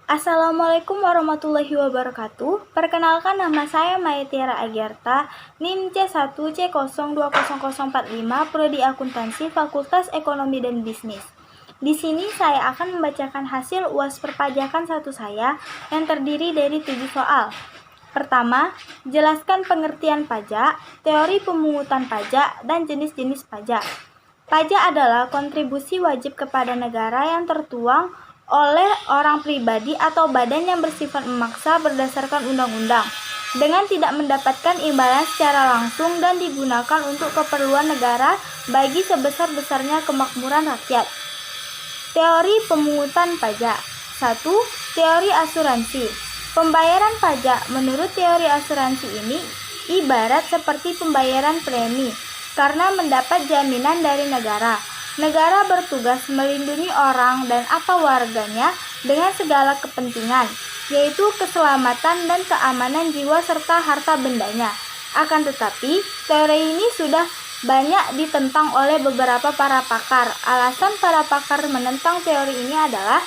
Assalamualaikum warahmatullahi wabarakatuh. Perkenalkan, nama saya Maya Tiara Agiarta, NIM C1C020045, Prodi Akuntansi, Fakultas Ekonomi dan Bisnis. Di sini saya akan membacakan hasil UAS perpajakan 1 saya yang terdiri dari 7 soal. Pertama, jelaskan pengertian pajak, teori pemungutan pajak, dan jenis-jenis pajak. Pajak adalah kontribusi wajib kepada negara yang tertuang oleh orang pribadi atau badan yang bersifat memaksa berdasarkan undang-undang, dengan tidak mendapatkan imbalan secara langsung dan digunakan untuk keperluan negara bagi sebesar-besarnya kemakmuran rakyat. Teori pemungutan pajak. 1. Teori asuransi. Pembayaran pajak menurut teori asuransi ini ibarat seperti pembayaran premi, karena mendapat jaminan dari negara. Negara bertugas melindungi orang dan atau warganya dengan segala kepentingan, yaitu keselamatan dan keamanan jiwa serta harta bendanya. Akan tetapi, teori ini sudah banyak ditentang oleh beberapa para pakar. Alasan para pakar menentang teori ini adalah: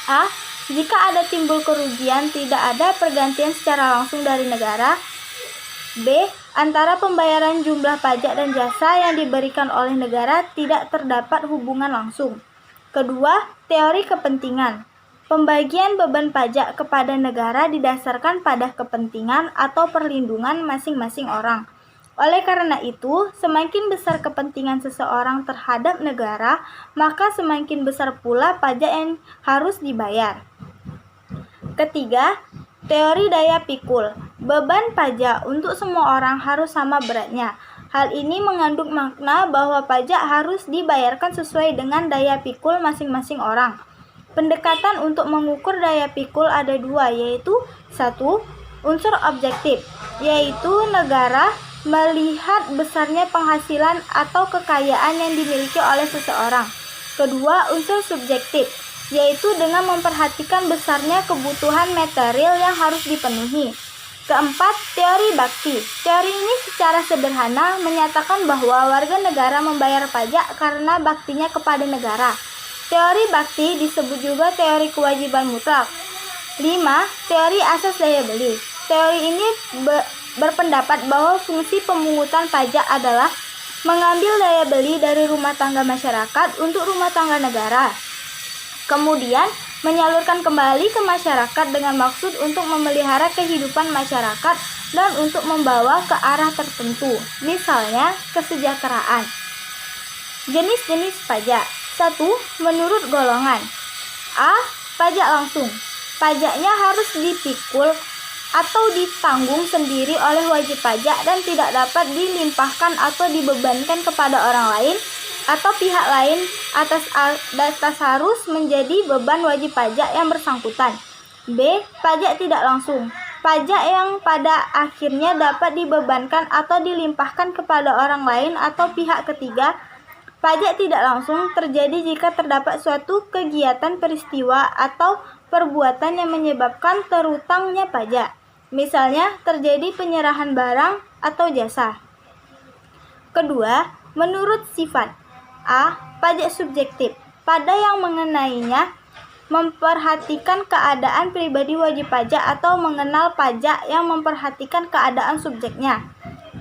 A. Jika ada timbul kerugian, tidak ada pergantian secara langsung dari negara. B. Antara pembayaran jumlah pajak dan jasa yang diberikan oleh negara tidak terdapat hubungan langsung. Kedua, teori kepentingan. Pembagian beban pajak kepada negara didasarkan pada kepentingan atau perlindungan masing-masing orang. Oleh karena itu, semakin besar kepentingan seseorang terhadap negara, maka semakin besar pula pajak yang harus dibayar. Ketiga, teori daya pikul. Beban pajak untuk semua orang harus sama beratnya. Hal ini mengandung makna bahwa pajak harus dibayarkan sesuai dengan daya pikul masing-masing orang. Pendekatan untuk mengukur daya pikul ada dua, yaitu: 1. Unsur objektif, yaitu negara melihat besarnya penghasilan atau kekayaan yang dimiliki oleh seseorang. Kedua, unsur subjektif, yaitu dengan memperhatikan besarnya kebutuhan material yang harus dipenuhi. Keempat, teori bakti. Teori ini secara sederhana menyatakan bahwa warga negara membayar pajak karena baktinya kepada negara. Teori bakti disebut juga teori kewajiban mutlak. 5. Teori asas daya beli. Teori ini berpendapat bahwa fungsi pemungutan pajak adalah mengambil daya beli dari rumah tangga masyarakat untuk rumah tangga negara, kemudian menyalurkan kembali ke masyarakat dengan maksud untuk memelihara kehidupan masyarakat dan untuk membawa ke arah tertentu, misalnya kesejahteraan. Jenis-jenis pajak. 1. Menurut golongan. A. Pajak langsung. Pajaknya harus dipikul atau ditanggung sendiri oleh wajib pajak dan tidak dapat dilimpahkan atau dibebankan kepada orang lain atau pihak lain atas harus menjadi beban wajib pajak yang bersangkutan. B. Pajak tidak langsung. Pajak yang pada akhirnya dapat dibebankan atau dilimpahkan kepada orang lain atau pihak ketiga. Pajak tidak langsung terjadi jika terdapat suatu kegiatan, peristiwa, atau perbuatan yang menyebabkan terutangnya pajak. Misalnya, terjadi penyerahan barang atau jasa. Kedua, menurut sifat. A. Pajak subjektif. Pada yang mengenainya memperhatikan keadaan pribadi wajib pajak atau mengenal pajak yang memperhatikan keadaan subjeknya.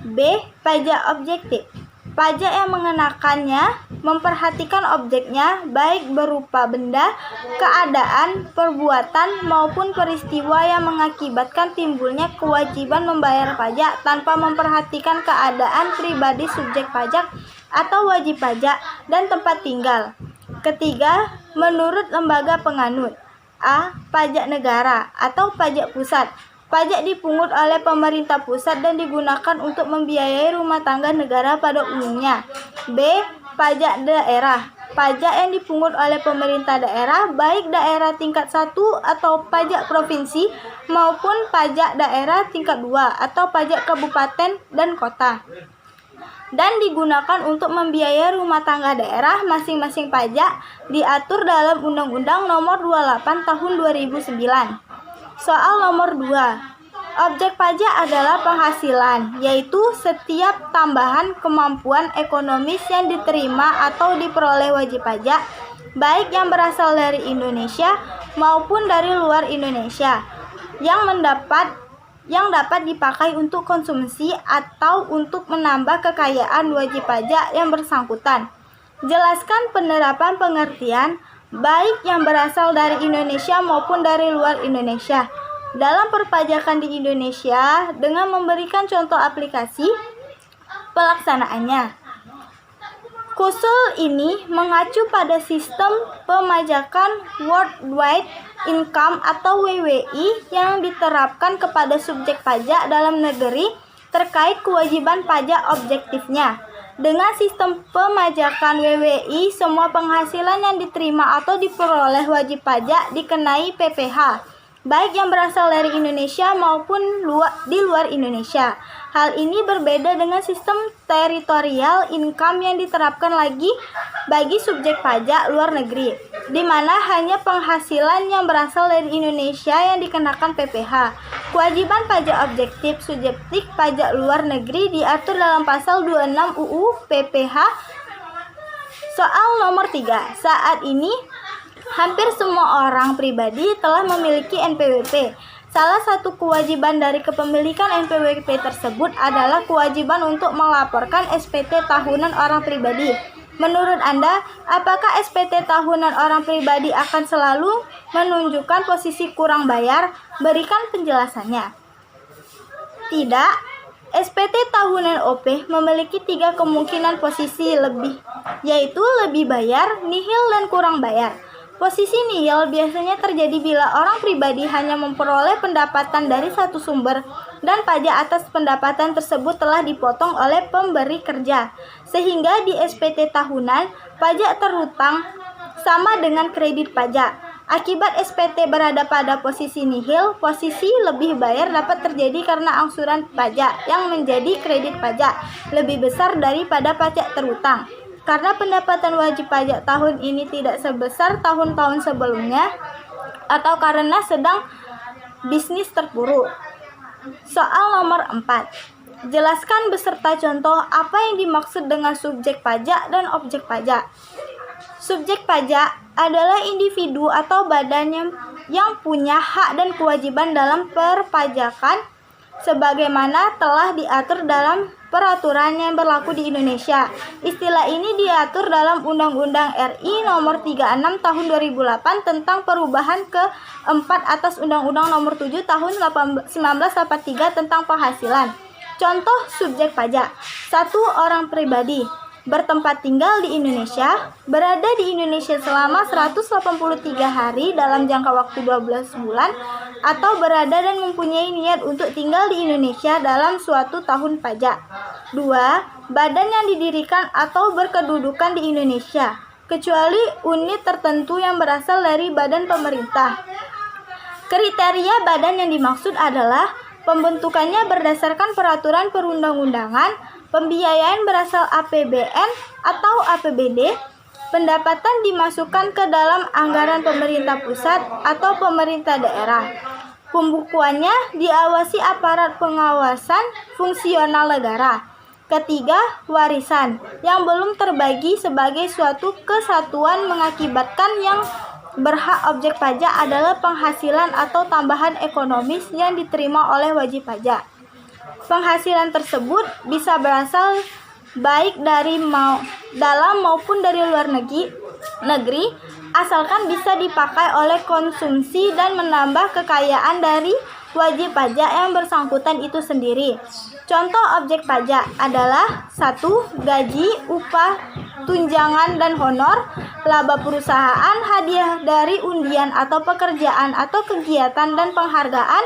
B. Pajak objektif. Pajak yang mengenakannya memperhatikan objeknya, baik berupa benda, keadaan, perbuatan, maupun peristiwa yang mengakibatkan timbulnya kewajiban membayar pajak tanpa memperhatikan keadaan pribadi subjek pajak atau wajib pajak dan tempat tinggal. Ketiga, menurut lembaga penganut. A. Pajak negara atau pajak pusat. Pajak dipungut oleh pemerintah pusat dan digunakan untuk membiayai rumah tangga negara pada umumnya. B. Pajak daerah. Pajak yang dipungut oleh pemerintah daerah, baik daerah tingkat 1 atau pajak provinsi maupun pajak daerah tingkat 2 atau pajak kabupaten dan kota, dan digunakan untuk membiayai rumah tangga daerah. Masing-masing pajak diatur dalam Undang-Undang Nomor 28 Tahun 2009. Soal nomor 2. Objek pajak adalah penghasilan, yaitu setiap tambahan kemampuan ekonomis yang diterima atau diperoleh wajib pajak, baik yang berasal dari Indonesia maupun dari luar Indonesia yang dapat dipakai untuk konsumsi atau untuk menambah kekayaan wajib pajak yang bersangkutan. Jelaskan penerapan pengertian baik yang berasal dari Indonesia maupun dari luar Indonesia dalam perpajakan di Indonesia dengan memberikan contoh aplikasi pelaksanaannya. Kusul ini mengacu pada sistem pemajakan Worldwide Income atau WWI yang diterapkan kepada subjek pajak dalam negeri terkait kewajiban pajak objektifnya. Dengan sistem pemajakan WWI, semua penghasilan yang diterima atau diperoleh wajib pajak dikenai PPh, baik yang berasal dari Indonesia maupun di luar Indonesia. Hal ini berbeda dengan sistem teritorial income yang diterapkan bagi subjek pajak luar negeri, di mana hanya penghasilan yang berasal dari Indonesia yang dikenakan PPh. Kewajiban pajak objektif subjektif pajak luar negeri diatur dalam pasal 26 UU PPh. Soal nomor 3. Saat ini hampir semua orang pribadi telah memiliki NPWP. Salah satu kewajiban dari kepemilikan NPWP tersebut adalah kewajiban untuk melaporkan SPT tahunan orang pribadi. Menurut Anda, apakah SPT tahunan orang pribadi akan selalu menunjukkan posisi kurang bayar? Berikan penjelasannya. Tidak. SPT tahunan OP memiliki 3 kemungkinan posisi lebih, yaitu lebih bayar, nihil, dan kurang bayar. Posisi nihil biasanya terjadi bila orang pribadi hanya memperoleh pendapatan dari satu sumber dan pajak atas pendapatan tersebut telah dipotong oleh pemberi kerja. Sehingga di SPT tahunan, pajak terutang sama dengan kredit pajak. Akibat SPT berada pada posisi nihil, posisi lebih bayar dapat terjadi karena angsuran pajak yang menjadi kredit pajak lebih besar daripada pajak terutang. Karena pendapatan wajib pajak tahun ini tidak sebesar tahun-tahun sebelumnya atau karena sedang bisnis terpuruk. Soal nomor 4. Jelaskan beserta contoh apa yang dimaksud dengan subjek pajak dan objek pajak. Subjek pajak adalah individu atau badan yang punya hak dan kewajiban dalam perpajakan sebagaimana telah diatur dalam peraturan yang berlaku di Indonesia. Istilah ini diatur dalam Undang-Undang RI Nomor 36 Tahun 2008 tentang perubahan keempat atas Undang-Undang Nomor 7 Tahun 1983 tentang penghasilan. Contoh subjek pajak. 1. Orang pribadi bertempat tinggal di Indonesia, berada di Indonesia selama 183 hari dalam jangka waktu 12 bulan, atau berada dan mempunyai niat untuk tinggal di Indonesia dalam suatu tahun pajak. 2. Badan yang didirikan atau berkedudukan di Indonesia, kecuali unit tertentu yang berasal dari badan pemerintah. Kriteria badan yang dimaksud adalah pembentukannya berdasarkan peraturan perundang-undangan, pembiayaan berasal APBN atau APBD, pendapatan dimasukkan ke dalam anggaran pemerintah pusat atau pemerintah daerah. Pembukuannya diawasi aparat pengawasan fungsional negara. Ketiga, warisan yang belum terbagi sebagai suatu kesatuan mengakibatkan yang berhak objek pajak adalah penghasilan atau tambahan ekonomis yang diterima oleh wajib pajak. Penghasilan tersebut bisa berasal baik dari dalam maupun dari luar negeri, asalkan bisa dipakai oleh konsumsi dan menambah kekayaan dari wajib pajak yang bersangkutan itu sendiri. Contoh objek pajak adalah 1. Gaji, upah, tunjangan dan honor, laba perusahaan, hadiah dari undian atau pekerjaan atau kegiatan dan penghargaan,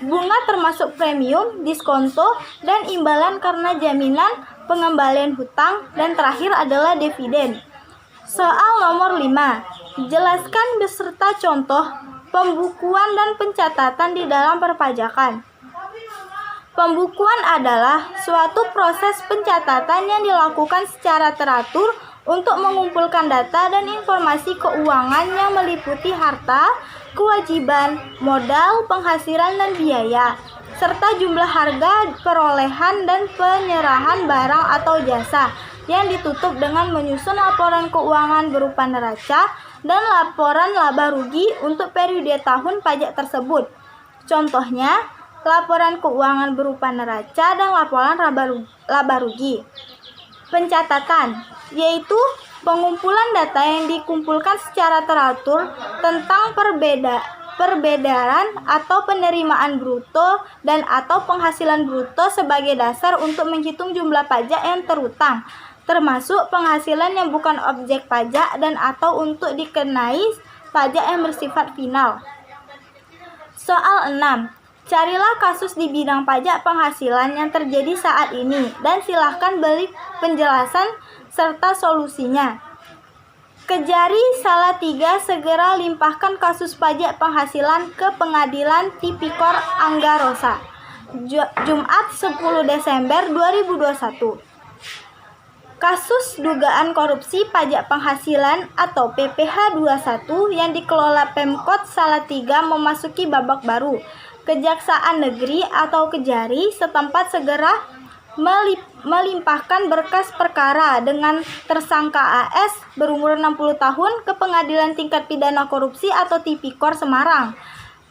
bunga termasuk premium, diskonto, dan imbalan karena jaminan pengembalian hutang, dan terakhir adalah dividen. Soal nomor 5. Jelaskan beserta contoh pembukuan dan pencatatan di dalam perpajakan. Pembukuan adalah suatu proses pencatatan yang dilakukan secara teratur untuk mengumpulkan data dan informasi keuangan yang meliputi harta, kewajiban, modal, penghasilan, dan biaya, serta jumlah harga perolehan dan penyerahan barang atau jasa, yang ditutup dengan menyusun laporan keuangan berupa neraca dan laporan laba rugi untuk periode tahun pajak tersebut. Contohnya, laporan keuangan berupa neraca dan laporan laba rugi. Pencatatan, yaitu pengumpulan data yang dikumpulkan secara teratur tentang perbedaan atau penerimaan bruto dan atau penghasilan bruto sebagai dasar untuk menghitung jumlah pajak yang terutang, termasuk penghasilan yang bukan objek pajak dan atau untuk dikenai pajak yang bersifat final. Soal 6. Carilah kasus di bidang pajak penghasilan yang terjadi saat ini dan silahkan beri penjelasan serta solusinya. Kejari Salatiga segera limpahkan kasus pajak penghasilan ke Pengadilan Tipikor Anggarosa. Jumat 10 Desember 2021. Kasus dugaan korupsi pajak penghasilan atau PPh 21 yang dikelola Pemkot Salatiga memasuki babak baru. Kejaksaan Negeri atau Kejari setempat segera melimpahkan berkas perkara dengan tersangka AS berumur 60 tahun ke Pengadilan Tingkat Pidana Korupsi atau Tipikor Semarang.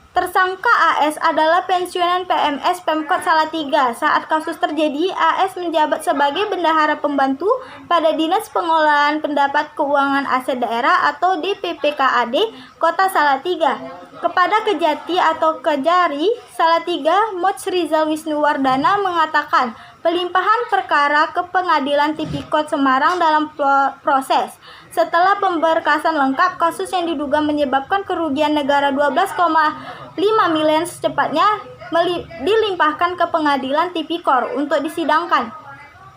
Tersangka AS adalah pensiunan PMS Pemkot Salatiga. Saat kasus terjadi, AS menjabat sebagai bendahara pembantu pada Dinas Pengolahan Pendapat Keuangan Aset Daerah atau DPPKAD Kota Salatiga. Kepada Kejati atau Kejari Salatiga, Moch Rizal Wisnuwardana mengatakan pelimpahan perkara ke Pengadilan Tipikor Semarang dalam proses. Setelah pemberkasan lengkap, kasus yang diduga menyebabkan kerugian negara 12,5 miliar secepatnya dilimpahkan ke Pengadilan Tipikor untuk disidangkan.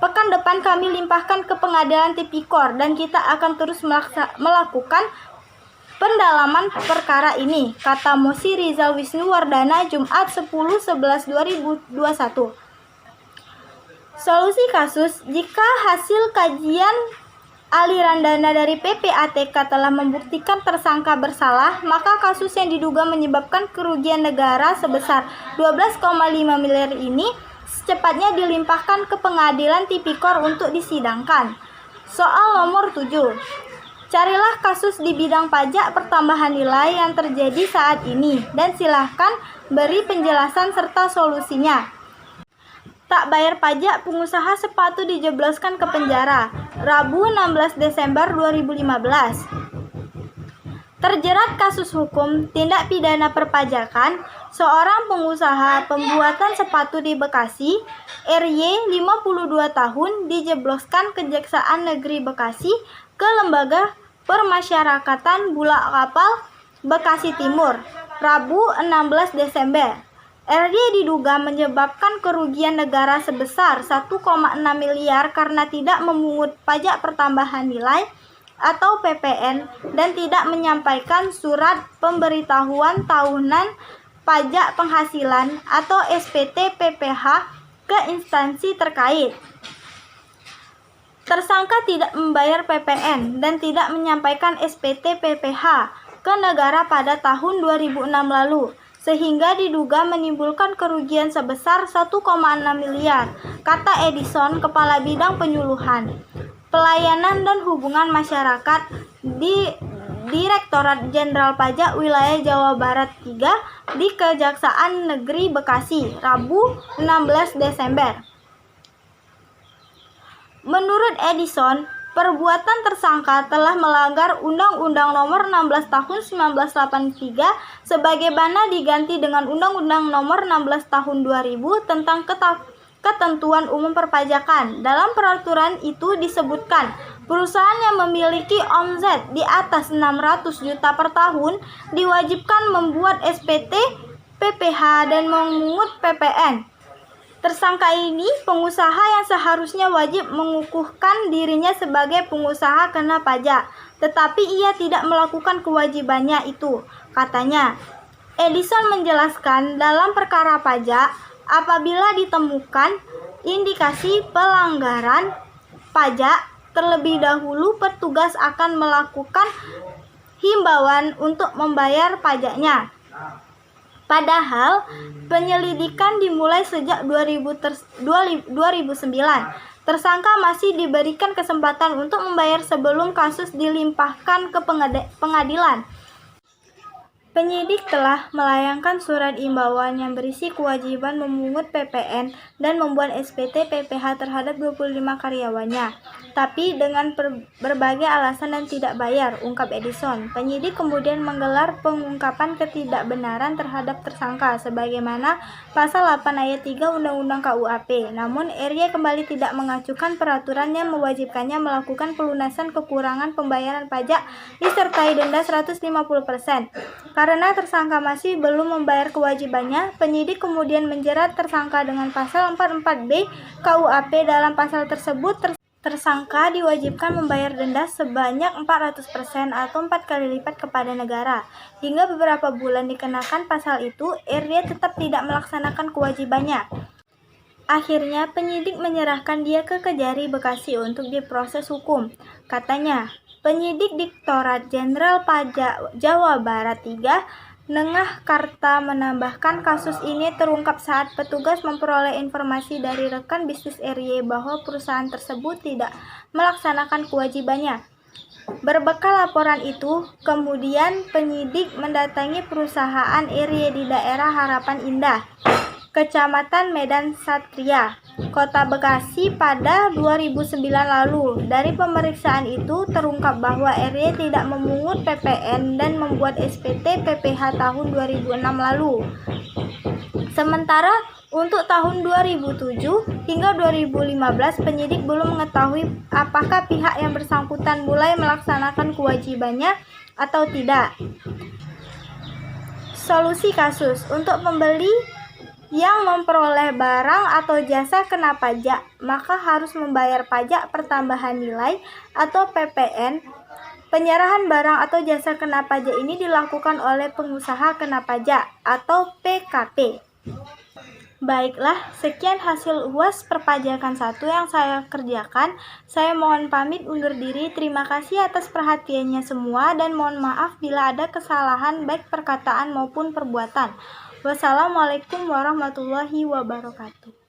Pekan depan kami limpahkan ke Pengadilan Tipikor dan kita akan terus melakukan pendalaman perkara ini, kata Mochi Rizal Wisnuwardana Jumat 10/11/2021. Solusi kasus, jika hasil kajian aliran dana dari PPATK telah membuktikan tersangka bersalah, maka kasus yang diduga menyebabkan kerugian negara sebesar 12,5 miliar ini secepatnya dilimpahkan ke Pengadilan Tipikor untuk disidangkan. Soal nomor 7. Carilah kasus di bidang pajak pertambahan nilai yang terjadi saat ini dan silahkan beri penjelasan serta solusinya. Tak bayar pajak, pengusaha sepatu dijebloskan ke penjara. Rabu 16 Desember 2015. Terjerat kasus hukum tindak pidana perpajakan, seorang pengusaha pembuatan sepatu di Bekasi, RY 52 tahun, dijebloskan Kejaksaan Negeri Bekasi ke Lembaga Permasyarakatan Bulak Kapal Bekasi Timur, Rabu 16 Desember. RY diduga menyebabkan kerugian negara sebesar 1,6 miliar karena tidak memungut pajak pertambahan nilai atau PPN dan tidak menyampaikan surat pemberitahuan tahunan pajak penghasilan atau SPT PPh ke instansi terkait. Tersangka tidak membayar PPN dan tidak menyampaikan SPT PPh ke negara pada tahun 2006 lalu, sehingga diduga menimbulkan kerugian sebesar 1,6 miliar, kata Edison, Kepala Bidang Penyuluhan, Pelayanan dan Hubungan Masyarakat di Direktorat Jenderal Pajak Wilayah Jawa Barat 3 di Kejaksaan Negeri Bekasi, Rabu 16 Desember. Menurut Edison, perbuatan tersangka telah melanggar Undang-Undang Nomor 16 Tahun 1983 sebagaimana diganti dengan Undang-Undang Nomor 16 Tahun 2000 tentang ketentuan umum perpajakan. Dalam peraturan itu disebutkan, perusahaan yang memiliki omset di atas 600 juta per tahun diwajibkan membuat SPT PPh dan memungut PPN. Tersangka ini pengusaha yang seharusnya wajib mengukuhkan dirinya sebagai pengusaha kena pajak, tetapi ia tidak melakukan kewajibannya itu, katanya. Edison menjelaskan dalam perkara pajak, apabila ditemukan indikasi pelanggaran pajak, terlebih dahulu petugas akan melakukan himbauan untuk membayar pajaknya. Padahal penyelidikan dimulai sejak 2009. Tersangka masih diberikan kesempatan untuk membayar sebelum kasus dilimpahkan ke pengadilan. Penyidik telah melayangkan surat imbauan yang berisi kewajiban memungut PPN dan membuat SPT PPh terhadap 25 karyawannya, tapi dengan berbagai alasan dan tidak bayar, ungkap Edison. Penyidik kemudian menggelar pengungkapan ketidakbenaran terhadap tersangka sebagaimana pasal 8 ayat 3 Undang-Undang KUHP. Namun RY kembali tidak mengacukan peraturan yang mewajibkannya melakukan pelunasan kekurangan pembayaran pajak disertai denda 150%. Karena tersangka masih belum membayar kewajibannya, penyidik kemudian menjerat tersangka dengan pasal 44B KUHP. Dalam pasal tersebut, tersangka diwajibkan membayar denda sebanyak 400% atau 4 kali lipat kepada negara. Hingga beberapa bulan dikenakan pasal itu, RY tetap tidak melaksanakan kewajibannya. Akhirnya, penyidik menyerahkan dia ke Kejari Bekasi untuk diproses hukum. Katanya, penyidik Direktorat Jenderal Pajak Jawa Barat 3, Nengah Karta menambahkan kasus ini terungkap saat petugas memperoleh informasi dari rekan bisnis RY bahwa perusahaan tersebut tidak melaksanakan kewajibannya. Berbekal laporan itu, kemudian penyidik mendatangi perusahaan RY di daerah Harapan Indah, Kecamatan Medan Satria, Kota Bekasi pada 2009 lalu. Dari pemeriksaan itu terungkap bahwa RY tidak memungut PPN dan membuat SPT PPh tahun 2006 lalu. Sementara untuk tahun 2007 hingga 2015 penyidik belum mengetahui apakah pihak yang bersangkutan mulai melaksanakan kewajibannya atau tidak. Solusi kasus: untuk pembeli yang memperoleh barang atau jasa kena pajak, maka harus membayar pajak pertambahan nilai atau PPN. Penyerahan barang atau jasa kena pajak ini dilakukan oleh pengusaha kena pajak atau PKP. Baiklah, sekian hasil UAS perpajakan 1 yang saya kerjakan. Saya mohon pamit undur diri. Terima kasih atas perhatiannya semua dan mohon maaf bila ada kesalahan baik perkataan maupun perbuatan. Wassalamualaikum warahmatullahi wabarakatuh.